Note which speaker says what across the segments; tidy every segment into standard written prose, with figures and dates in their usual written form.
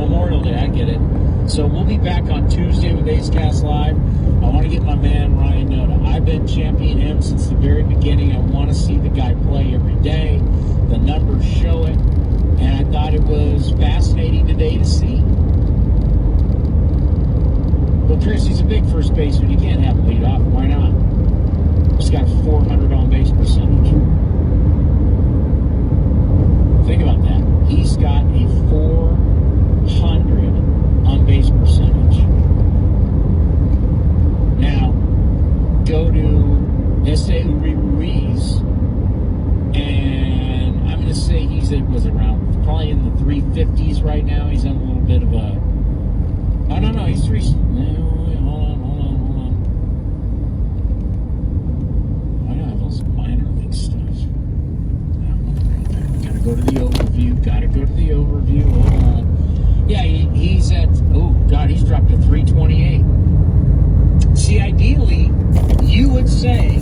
Speaker 1: Memorial Day, I get it. So we'll be back on Tuesday with Ace Cast Live. I want to get my man Ryan Noda. I've been championing him since the very beginning. I want to see the guy play every day. The numbers show it. And I thought it was fascinating today to see. Well, Chris, he's a big first baseman. You can't have him lead off. Why not? He's got 400 on-base percentage. Think about that. He's got a 400 on-base percentage. Now, go to Esteury Ruiz, and I'm going to say was around probably in the 350s right now. He's on a little bit of a... I don't know. He's three... No, hold on. I don't have those minor league stuff. Gotta go to the overview. Hold on. Yeah, he's at... Oh, God, he's dropped to 328. See, ideally, you would say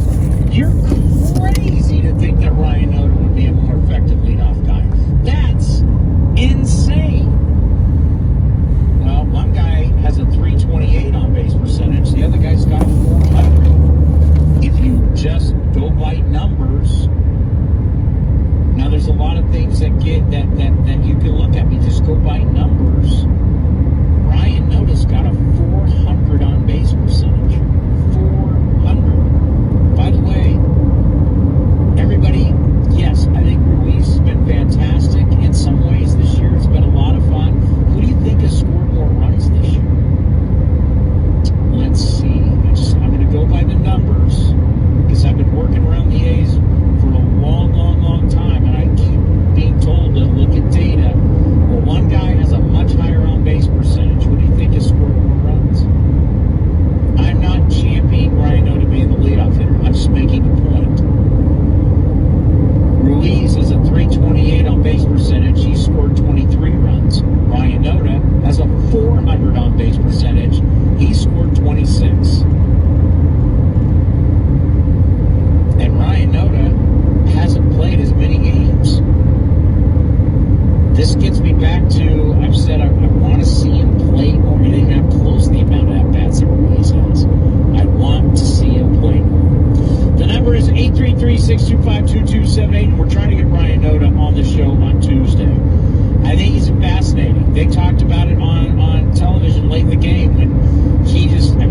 Speaker 1: you're crazy to think that Ryan Noda would be a more effective leadoff guy. That's insane. Well, one guy has a 328 on base percentage. The other guy's got a 400. If you just go by numbers, now there's a lot of things that you can look at. You just go by numbers. Ryan Noda's got a 400 on base percentage. 400. By the way, everybody, yes, I think Ruiz has been fantastic. In some ways this year, it's been a lot of fun. Who do you think has scored more runs this year? Let's see. I'm going to go by the numbers because I've been working around the A's for a long time, and I keep being told to look at data. Well, one guy has a much higher on-base percentage. Who do you think has scored more runs? I'm not championing Ryan Noda being the leadoff hitter. I'm just making a point. Ruiz is a 328 on base percentage. He scored 23 runs. Ryan Noda has a 400 on base percentage. He scored 26. And Ryan Noda hasn't played as many games. This gets me back to, I've said I want to see him play more. He didn't have close the amount of at-bats that Ruiz has. I want to see him play more. The number is 833-625-2278, and we're trying to get Ryan Noda on the show on Tuesday. I think he's fascinating. They talked about it on television late in the game when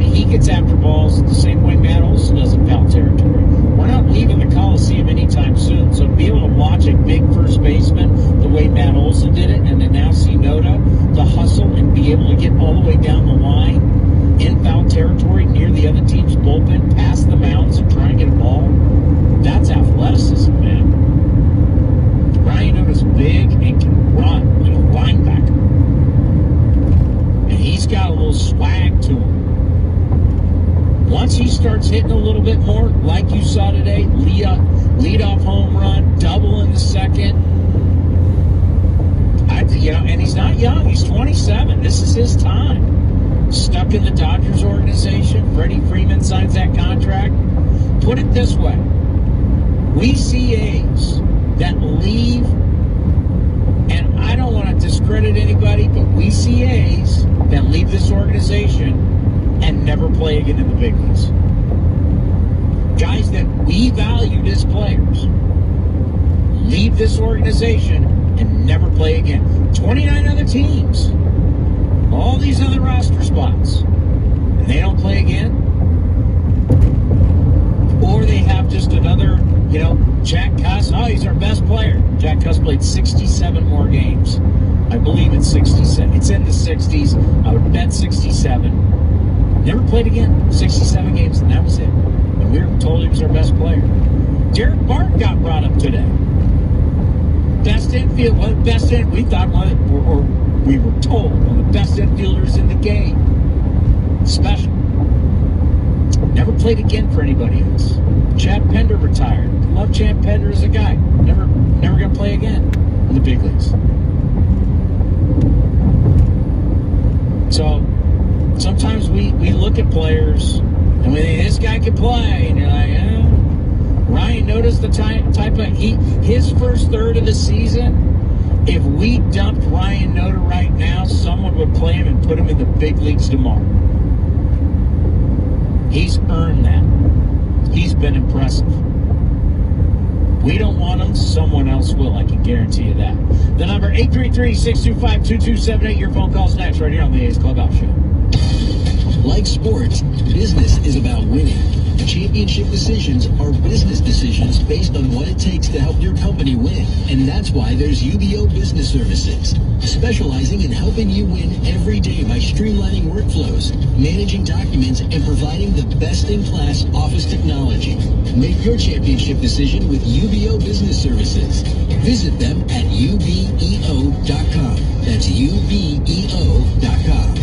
Speaker 1: he gets after balls the same way Matt Olson does in foul territory. We're not leaving the Coliseum anytime soon, so to be able to watch a big first baseman the way Matt Olson did it, and then now see Noda, the hustle, and be able to get all the way down the line in foul territory near the other team's bullpen, past the mounds and try and get a ball, that's athleticism, man. Ryan Noda's big and can run like a linebacker. And he's got a little swag to him. Once he starts hitting a little bit more, like you saw today, lead off home run, double in the second. And he's not young. He's 27. This is his time. Stuck in the Dodgers organization. Freddie Freeman signs that contract. Put it this way. We see A's that leave, and I don't want to discredit anybody, but we see A's that leave this organization and never play again in the big leagues. Guys that we valued as players leave this organization and never play again. 29 other teams, all these other roster spots, and they don't play again. Or they have just another, Jack Cuss. Oh, he's our best player. Jack Cuss played 67 more games. I believe it's 67. It's in the 60s. I would bet 67. Never played again. 67 games, and that was it. And we were told he was our best player. Derek Barton got brought up today. Best infield, we thought or we were told, one of the best infielders in the game. Special. Never played again for anybody else. Chad Pender retired. Love Chad Pender as a guy. Never going to play again in the big leagues. So sometimes we look at players and we think this guy can play, and you're like, Ryan Noda's the type of his first third of the season. If we dumped Ryan Noda right now, someone play him and put him in the big leagues tomorrow. He's earned that. He's been impressive. We don't want him. Someone else will. I can guarantee you that. The number 833-625-2278. Your phone calls next right here on the A's Clubhouse Show.
Speaker 2: Like sports, business is about winning. Championship decisions are business decisions based on what it takes to help your company win. And that's why there's UBO Business Services, specializing in helping you win every day by streamlining workflows, managing documents, and providing the best-in-class office technology. Make your championship decision with UBO Business Services. Visit them at ubeo.com. That's ubeo.com.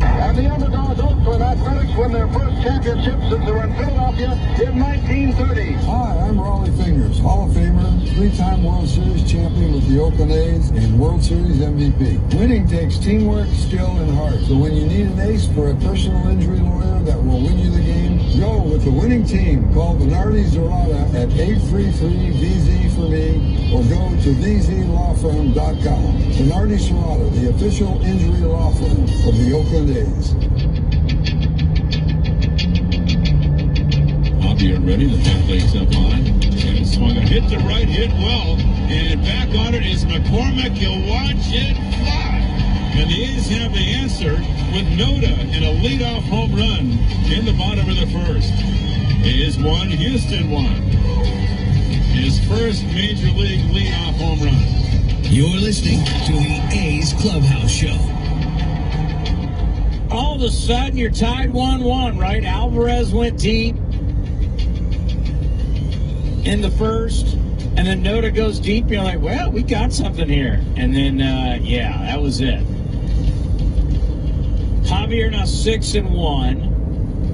Speaker 3: And the Underdog Oakland Athletics win their first championship since they were in Philadelphia in 1930.
Speaker 4: Hi, I'm Raleigh Fingers, Hall of Famer, three-time World Series champion with the Oakland A's, and World Series MVP. Winning takes teamwork, skill, and heart. So when you need an ace for a personal injury lawyer that will win you the game, go with the winning team. Call Bernardi Zerata at 833-VZ-FOR-ME or go to vzlawfirm.com. Bernardi Zerata, the official injury law firm of the Oakland A's.
Speaker 5: Javier ready, the back legs up high, and swung a hit to right, hit well, and back on it is McCormick. You'll watch it fly. And the A's have the answer with Noda and a leadoff home run in the bottom of the first. A's won, Houston won. His first major league leadoff home run.
Speaker 2: You're listening to the A's Clubhouse Show.
Speaker 1: All of a sudden, you're tied 1-1, right? Alvarez went deep in the first, and then Noda goes deep. You're like, well, we got something here. And then, that was it. Javier now 6-1.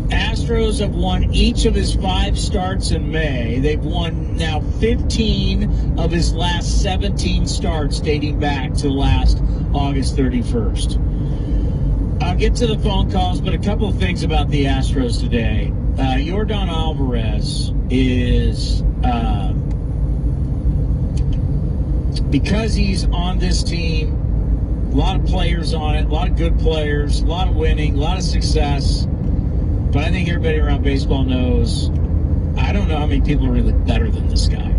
Speaker 1: Astros have won each of his 5 starts in May. They've won now 15 of his last 17 starts dating back to last August 31st. I'll get to the phone calls, but a couple of things about the Astros today. Yordan Alvarez is, because he's on this team, a lot of players on it, a lot of good players, a lot of winning, a lot of success. But I think everybody around baseball knows, I don't know how many people are really better than this guy.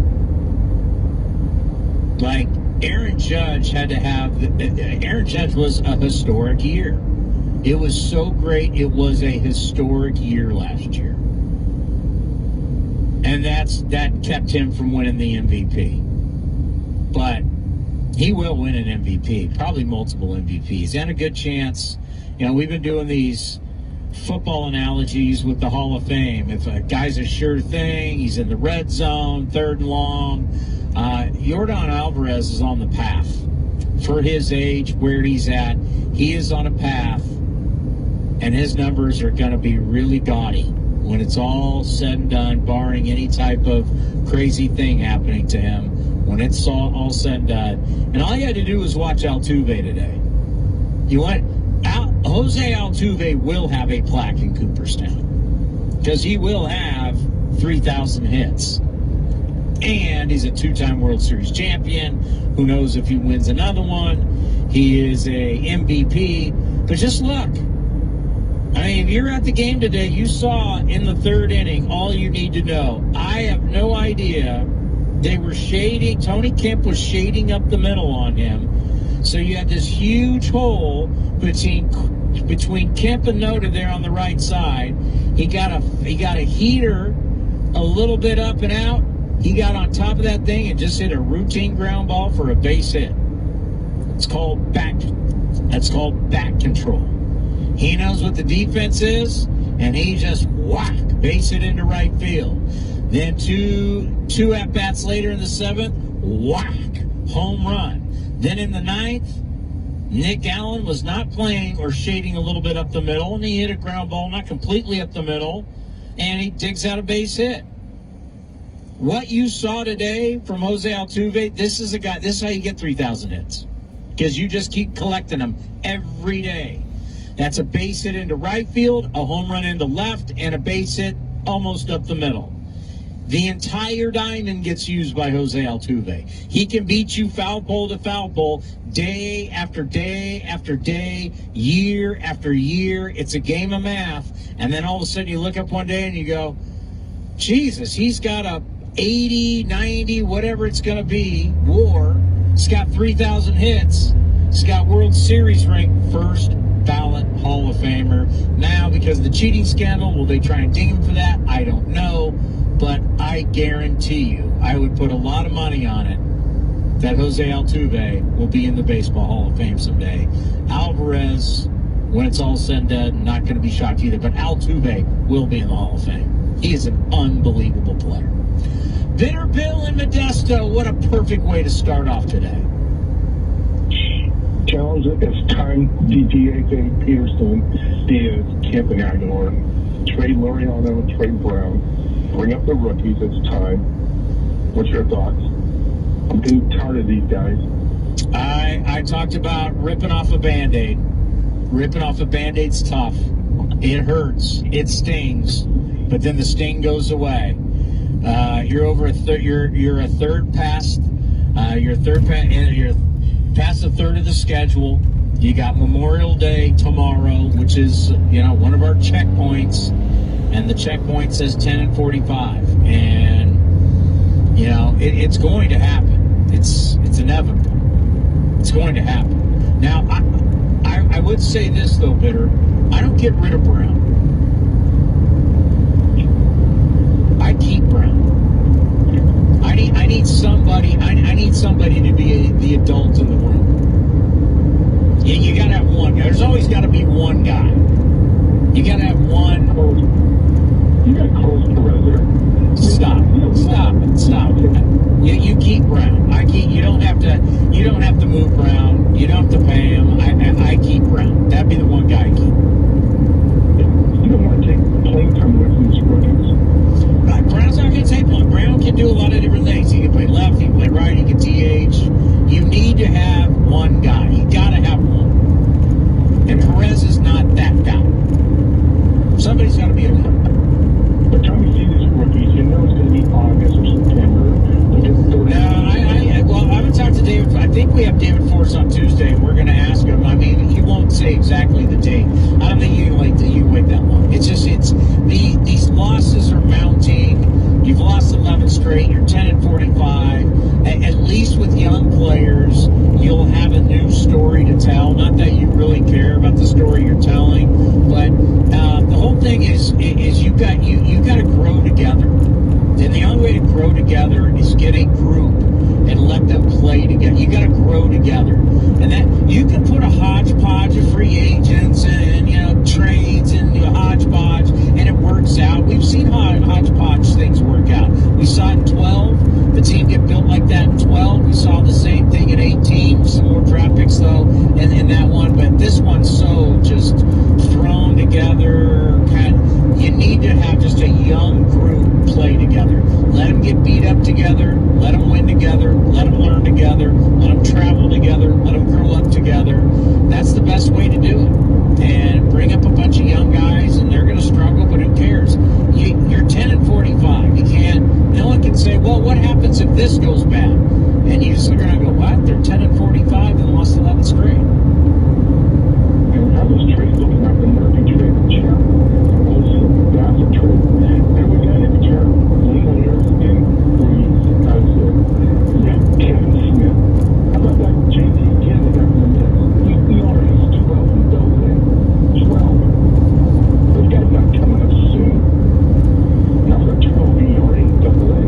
Speaker 1: Like, Aaron Judge Aaron Judge was a historic year. It was so great. It was a historic year last year. And that kept him from winning the MVP. But he will win an MVP, probably multiple MVPs, and a good chance. You know, we've been doing these football analogies with the Hall of Fame. If a guy's a sure thing, he's in the red zone, 3rd and long. Yordan Alvarez is on the path. For his age, where he's at, he is on a path, and his numbers are going to be really gaudy when it's all said and done, barring any type of crazy thing happening to him. When it's all said and done. And all you had to do was watch Altuve today. Jose Altuve will have a plaque in Cooperstown because he will have 3,000 hits. And he's a 2-time World Series champion. Who knows if he wins another one. He is a MVP. But just look. I mean, if you're at the game today, you saw in the 3rd inning all you need to know. I have no idea. They were shading. Tony Kemp was shading up the middle on him. So you had this huge hole between Kemp and Noda there on the right side. He got a heater a little bit up and out. He got on top of that thing and just hit a routine ground ball for a base hit. That's called back control. He knows what the defense is, and he just base hit into right field. Then two at-bats later in the 7th, home run. Then in the 9th, Nick Allen was not playing or shading a little bit up the middle, and he hit a ground ball, not completely up the middle, and he digs out a base hit. What you saw today from Jose Altuve, this is how you get 3,000 hits. Because you just keep collecting them every day. That's a base hit into right field, a home run into left, and a base hit almost up the middle. The entire diamond gets used by Jose Altuve. He can beat you foul pole to foul pole day after day after day, year after year. It's a game of math. And then all of a sudden you look up one day and you go, Jesus, he's got a 80, 90, whatever it's going to be, WAR. He's got 3,000 hits. He's got World Series ranked first ballot Hall of Famer. Now, because of the cheating scandal, will they try and ding him for that? I don't know. But I guarantee you, I would put a lot of money on it that Jose Altuve will be in the Baseball Hall of Fame someday. Alvarez, when it's all said and done, not going to be shocked either. But Altuve will be in the Hall of Fame. He is an unbelievable player. Bitter Bill in Modesto, what a perfect way to start off today.
Speaker 6: Challenge it. It's time. DPA, Peterson, Diaz, Campagnolo, trade Laureano, trade Brown. Bring up the rookies. It's time. What's your thoughts? I'm getting tired of these guys.
Speaker 1: I talked about ripping off a Band-Aid. Ripping off a Band-Aid's tough. It hurts. It stings. But then the sting goes away. You're over a third. You're a third past. You're past a third of the schedule. You got Memorial Day tomorrow, which is one of our checkpoints, and the checkpoint says 10:45, and it's going to happen. It's inevitable. It's going to happen. Now, I would say this though, Bitter. I don't get rid of Brown. I keep Brown. I need somebody. I need somebody to be the adult in the room. You gotta have one guy. There's always got to be one guy. You gotta have one.
Speaker 6: You got Carlos Perez there.
Speaker 1: Stop. You keep Brown. I keep. You don't have to move Brown. You don't have to pay him. I keep Brown. That'd be the one guy I keep.
Speaker 6: You don't want to take playing time away from these rookies.
Speaker 1: Right, Brown's not going to take one. Brown can do a lot of different things. He can play left, he can play right, he can DH. You need to have one guy. You got to have one. And Perez is not that guy. Somebody's got to be a one.
Speaker 6: By the time you see these rookies, you know it's going to be August or September.
Speaker 1: Well, I haven't talked to David. I think we have David Force on Tuesday, and we're going to ask him. I mean, he won't say exactly the date. I don't think you can wait that long. These losses are mounting. You've lost 11 straight. You're 10-45. At least with young players, you'll have a new story to tell. Not that you really care about the story you're telling, but the whole thing is you got to grow together. And the only way to grow together is get a group and let them play together. You got to grow together, and that you can put a hodgepodge of free agents and trades and hodgepodge, and it works out. We've seen hodgepodge things work out. We saw it in 12. The team get built like that in 12. We saw the same thing in 18. Some more draft picks though, in that one. But this one's so just thrown together. You need to have just a young group play together. Let them get beat up together. Let them win together. Let them learn together. Let them travel together. Let them grow up together. That's the best way to do it. And bring up a bunch of young guys, and they're going to struggle, but who cares? You're 10-45. You can't. No one can say, well, what happens if this goes bad? And you just are going to go, what? They're 10-45 and lost 11 straight.
Speaker 6: And how those trades looking after Murphy trade the champ? That's a trade. And we got in return Lingler and Breeze as Kevin Smith. How about that JT Ken that got from the Mets? He already has 12 in double A. 12. Those guys not coming up soon. Now for 12 ERA double A.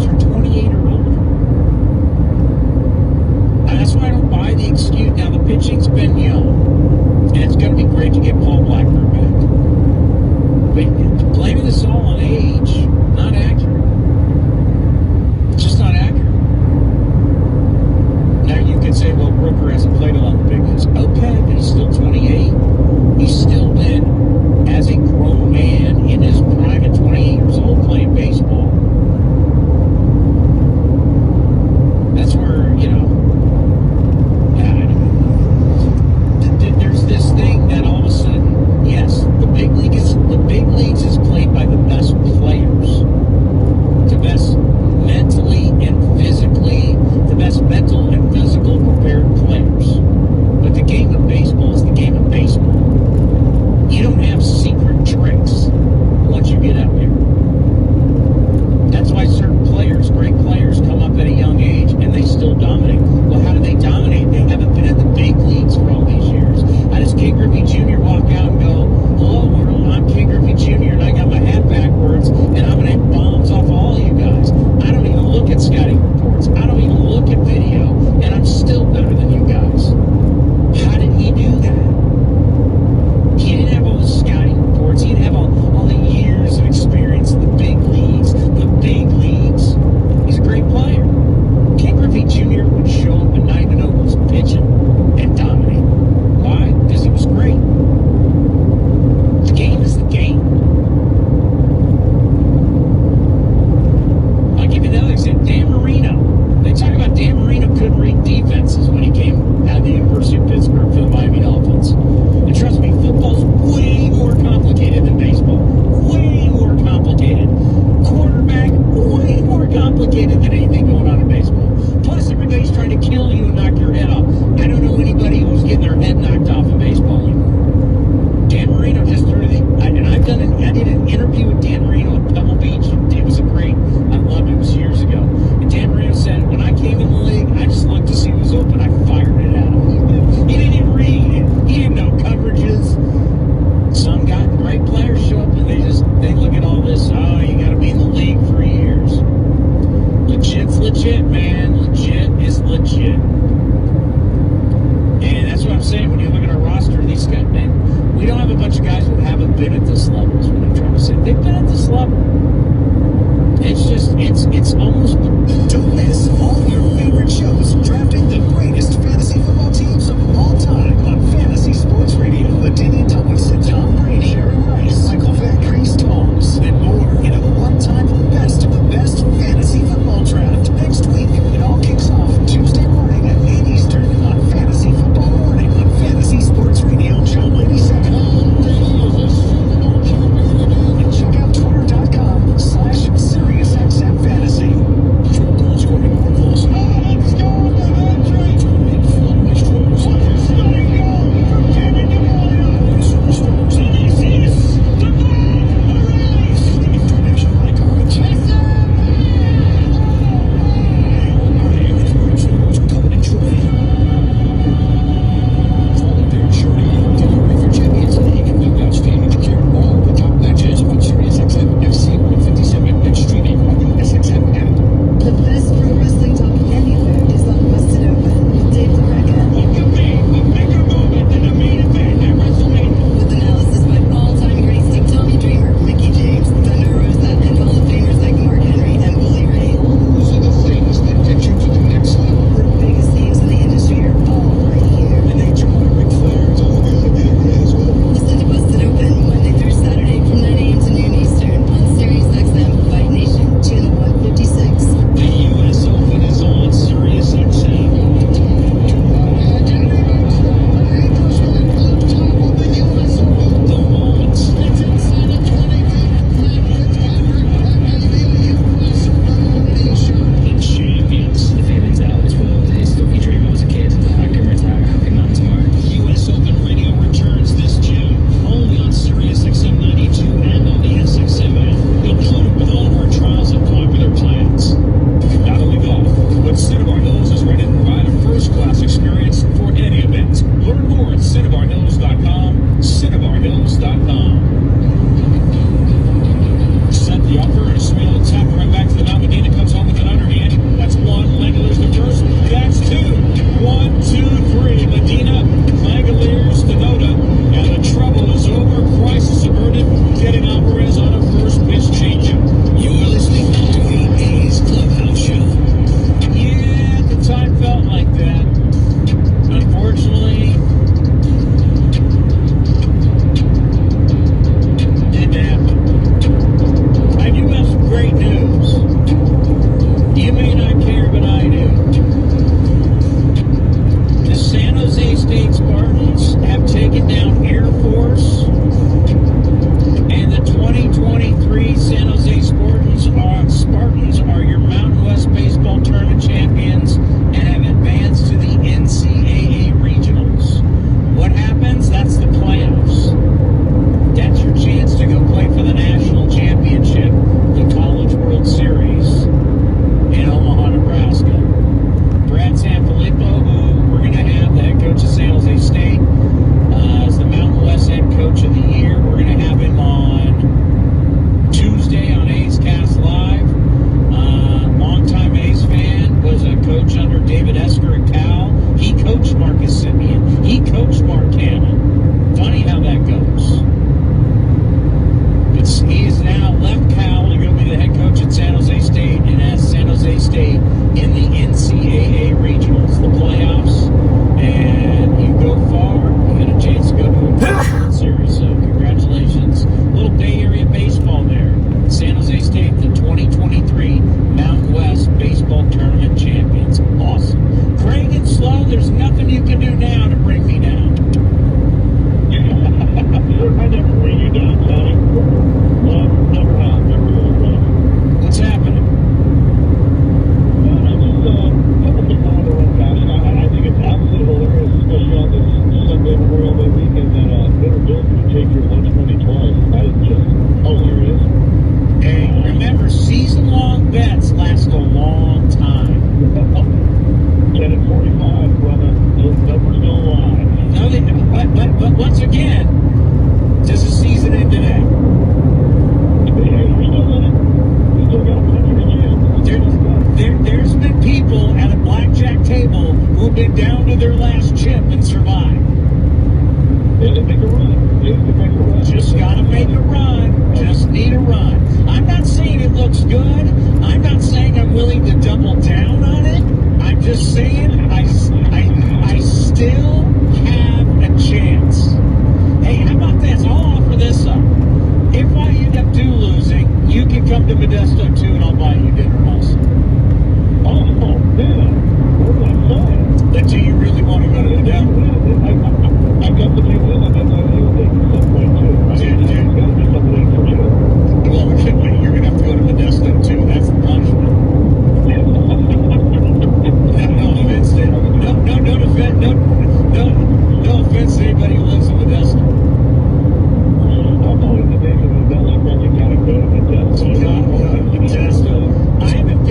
Speaker 1: players are 28 or older. And that's why I don't buy the excuse. Now, the pitching's been young, and it's going to be great to get Paul Blackburn back. But blaming this all on age, not accurate. It's just not accurate. Now, you could say, well, Brooker hasn't played a lot of the big leagues. Okay, but he's still 28. He's still been, as a grown man in his prime at 28 years old, playing baseball. That's where, there's this thing that all of a sudden, yes, the big leagues is played by the best players, the best mentally and physically, the best mental and physical prepared players. But the game of baseball is the game of baseball. You don't have secret tricks once you get up here. That's why certain players, great players, come up at a young age and they still dominate. Well, how do they dominate? They haven't been in the big leagues for all these years. How does Ken Griffey Jr. walk out and go, hello world, I'm Ken Griffey Jr. and I got my hat backwards and I'm going to hit bombs off all you guys. I don't even look at scouting reports. I don't even look at video and I'm still better than you guys. How did he do that? He didn't have all the scouting reports. He didn't have all the years of experience in the big leagues. The big leagues. He's a great player. Ken Griffey Jr. would show up and not even know who was pitching and dominate. Why? Because he was great. The game is the game. I'll give you another example. Dan Marino. They talk about Dan Marino couldn't read defenses when he came out of the University of Pittsburgh for the Miami Dolphins. And trust me, football's way more complicated than baseball. Way more complicated. Quarterback, way more complicated than anything going on in baseball. Plus, everybody's trying to kill you and knock your head off. I don't know anybody who's getting their head knocked off in baseball anymore. Dan Marino just threw I did an interview with Dan Marino at Pebble Beach. It was great. I loved it. It was years ago. And Dan Marino said, when I came in the league, I just looked to see who was open. I fired it at him. He didn't even read. He didn't know coverages. Some great players show up and they look at all this. Oh, you got to be in the league for years. Legit's legit, man. Legit is legit. And that's what I'm saying. When you look at our roster, these guys, man, we don't have a bunch of guys who haven't been at this level, is what I'm trying to say. They've been at this level. It's just, it's almost...
Speaker 2: Don't miss all your favorite shows drafting the greatest fantasy football teams of all time on Fantasy Sports Radio. With Damian Tomlinson, Tom Brady, Sharon Rice, Michael Vick, Priest Holmes, and more in a one-time best of the best fantasy football draft next week. It all kicks off Tuesday morning at 8 Eastern on Fantasy Football Morning on Fantasy Sports Radio, Channel 87. And check out twitter.com/SiriusXM Fantasy.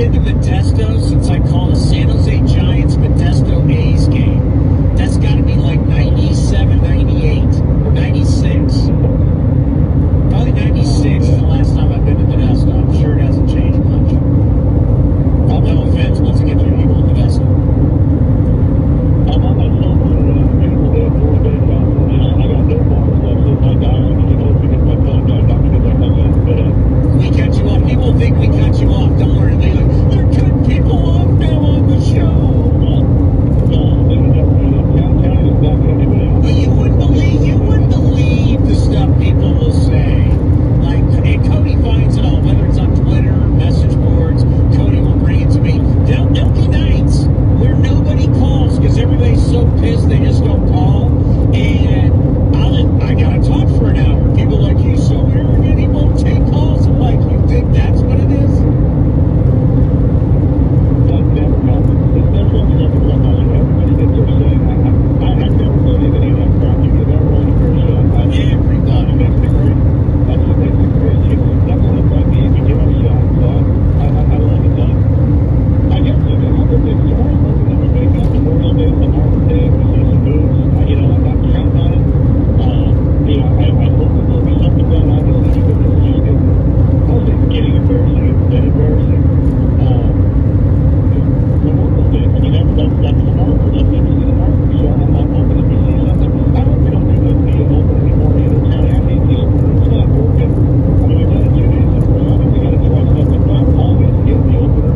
Speaker 1: been to Modesto since I called a San Jose Giants Modesto A's game. That's got to be like 97, 98, 96. Probably 96 is the last time I've been to Modesto. I'm sure it hasn't changed much. No offense once again to the people in Modesto.
Speaker 6: I'm on my cell phone, beautiful day, 4 days off. I got no bars left, so my guys are going to go pick up my phone, guys, not because I hung up, but,
Speaker 1: We cut you off. People think we cut you off. Don't worry. They're cutting people off now on the show. But you wouldn't believe the stuff people will say. Like, and Cody finds it all, whether it's on Twitter, message boards, Cody will bring it to me. There'll be nights where nobody calls because everybody's so pissed they just don't call. And I gotta talk for an hour. People are like, he's so arrogant, he won't take calls. I'm like, you think that's what it is?
Speaker 6: That never happens. It's definitely never come out. Everybody that they're saying, I've never believed any of that crap. You give everyone a fair shot.
Speaker 1: Everybody.
Speaker 6: That's the great. That's the great. You never look like me if you give it a shot. So I love it, Doug. I guess look at other things tomorrow. Hoping that we make up Memorial Day, Memorial Day, we see some moves. I'm not counting on it. I hope that there'll be something done on this issue, but this is just getting, I'll say it's getting embarrassing. It's been embarrassing. Memorial Day, that's tomorrow. That's the tomorrow. So I'm hoping that we see something. I hope we don't do the open anymore either. I hate the open. It's not working. I mean, we've done it 2 days in a row. I think we got to try something. Not always get the opener.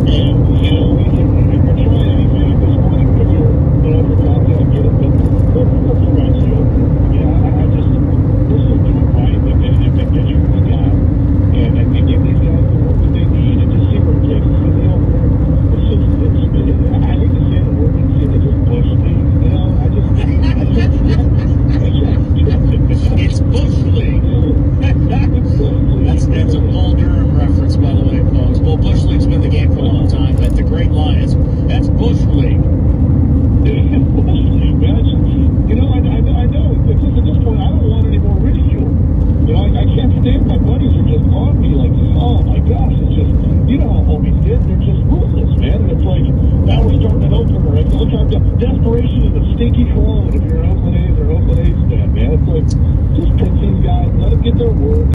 Speaker 6: And, if we're trying anything at this point, because you're talking, I get it, but let's scratch the opener. I just, this is doing right. If they get you the guy, and give these guys the work that they need, and just see where it takes us in the opener. I hate to say the word, it's just bush league.
Speaker 1: It's Bush League. That's a Bull Durham reference, by the way, folks. Well, Bush League's been the game for a long time, but the Great Lions, that's Bush League.
Speaker 6: Bush League, man. I know. It's just at this point, I don't want any more ridicule. I can't stand my buddies are just on me like, oh my gosh, it's just, how homies did. They're just ruthless, man. And it's like, now we're starting an opener. It's look how desperation is a stinky cologne if you're an Oakland A's or Oakland A's fan, man. It's like, just pick these guys, let them get their word.